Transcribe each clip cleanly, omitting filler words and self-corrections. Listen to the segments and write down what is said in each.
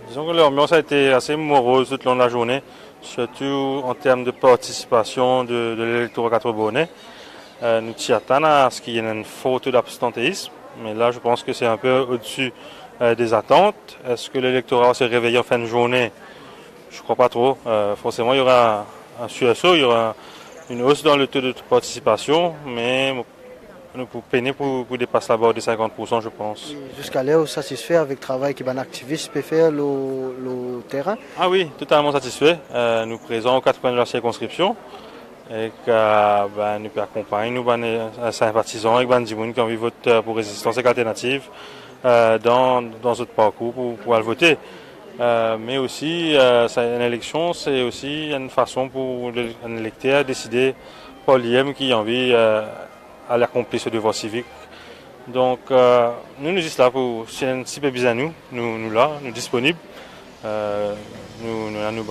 Disons que l'ambiance a été assez morose tout le long de la journée, surtout en termes de participation de l'électorat quatre-bonnais. Nous t'y attendons à ce qu'il y ait une faute d'abstentéisme, mais là je pense que c'est un peu au-dessus des attentes. Est-ce que l'électorat va se réveiller en fin de journée? Je ne crois pas trop. Forcément, il y aura un sursaut, il y aura une hausse dans le taux de participation, mais nous pour peiner pour dépasser la barre des 50%, je pense. Jusqu'à l'heure, satisfait avec le travail qu'un activiste peut faire le terrain? Ah oui, totalement satisfait. Nous présents aux 4 coins de la circonscription et que nous accompagnons nos sympathisants et les gens qui ont envie de voter pour résistance et alternative dans notre parcours pour aller voter. Mais aussi, une élection, c'est aussi une façon pour un électeur de décider par lui-même qui a envie d'aller accomplir ce devoir civique. Donc, nous sommes là pour, si un petit peu besoin nous là, nous disponibles. Nous avons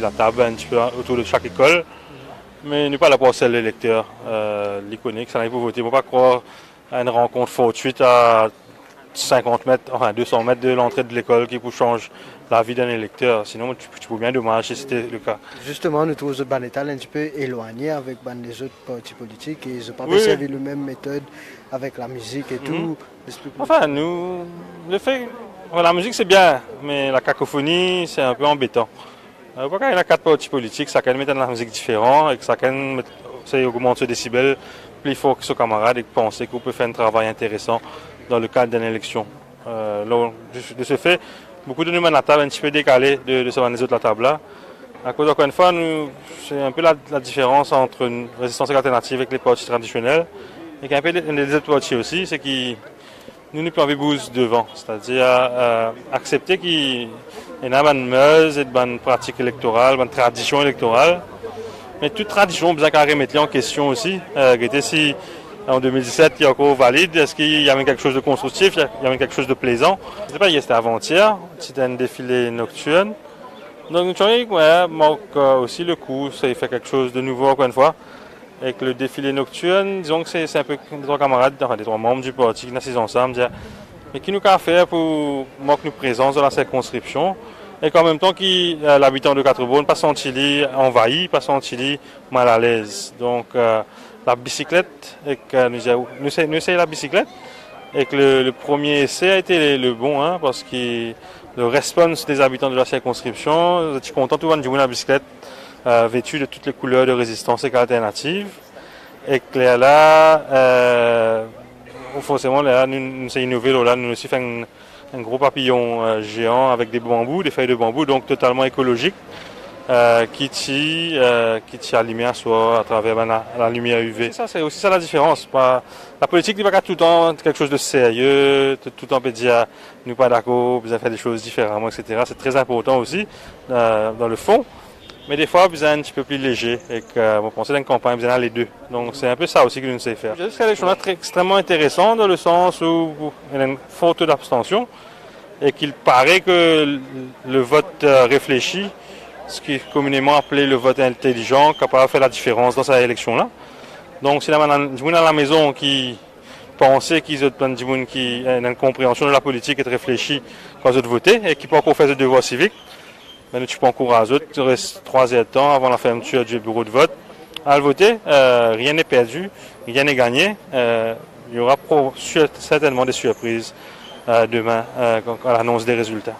la table un petit peu autour de chaque école, mais nous pas là pour harceler l'électeur. L'iconique, ça n'est pas pour voter. Il ne faut pas croire à une rencontre fortuite à 50 mètres, enfin 200 mètres de l'entrée de l'école qui peut changer la vie d'un électeur. Sinon, tu peux bien dommage si c'était le cas. Justement, nous trouvons que Banétal un petit peu éloigné avec les autres partis politiques et ils n'ont pas Oui. servi la même méthode avec la musique et tout. Enfin, la musique c'est bien, mais la cacophonie c'est un peu embêtant. Pourquoi il y a 4 partis politiques, ça can mettre de la musique différente et que ça can augmenter ce décibel, plus fort que ses camarades et penser qu'on peut faire un travail intéressant dans le cadre d'une élection. De ce fait, beaucoup de nous à la table un petit peu décalé de les autres la table là. À cause encore une fois, c'est un peu la différence entre une résistance alternative avec les partis traditionnels et qu'un peu les autres partis aussi, c'est qu'ils nous ne pouvons pas bouger devant, c'est-à-dire accepter qu'il y a une meuse et une pratique électorale, une tradition électorale. Mais toute tradition, besoin qu'à remettre en question aussi. Si en 2017, il est encore valide, est-ce qu'il y avait quelque chose de constructif, il y avait quelque chose de plaisant? Je ne sais pas, c'était avant-hier, c'était un défilé nocturne. Donc, nous trouvons manque aussi le coup, ça fait quelque chose de nouveau encore une fois. Avec le défilé nocturne, disons que c'est un peu des 3 camarades, enfin des 3 membres du parti qui nous ensemble, dire, mais qui nous a fait pour manquer nos présence dans la circonscription, et qu'en même temps, l'habitant de Quatre-Bonnes pas senti envahi, pas senti mal à l'aise. Donc, la bicyclette, et que nous essayons la bicyclette, et que le premier essai a été le bon, hein, parce que le response des habitants de la circonscription, je suis content de voir la bicyclette vêtue de toutes les couleurs de résistance et alternative. Et que là, forcément, là, nous sommes innové, là, nous aussi fait un gros papillon géant avec des bambous, des feuilles de bambou, donc totalement écologique, qui tire la lumière soit à travers la lumière UV. C'est aussi ça la différence. La politique n'est pas tout le temps quelque chose de sérieux, tout le temps peut dire nous pas d'accord, besoin de faire des choses différemment, etc. C'est très important aussi dans le fond. Mais des fois, besoin un petit peu plus léger et que vous pensez d'une campagne, besoin d'aller les deux. Donc c'est un peu ça aussi que nous savons faire. Je dirais que c'est une extrêmement intéressant dans le sens où il y a une forte d'abstention et qu'il paraît que le vote réfléchi, ce qui est communément appelé le vote intelligent, capable de faire la différence dans cette élection-là. Donc si il y a des gens à la maison qui pensaient qu'ils ont plein de gens qui ont une compréhension de la politique et de réfléchir quand ils ont voté et qui peuvent encore faire ce devoir civique, tu peux encourager eux, il reste 3 heures de temps avant la fermeture du bureau de vote à le voter. Rien n'est perdu, rien n'est gagné. Il y aura certainement des surprises demain à l'annonce des résultats.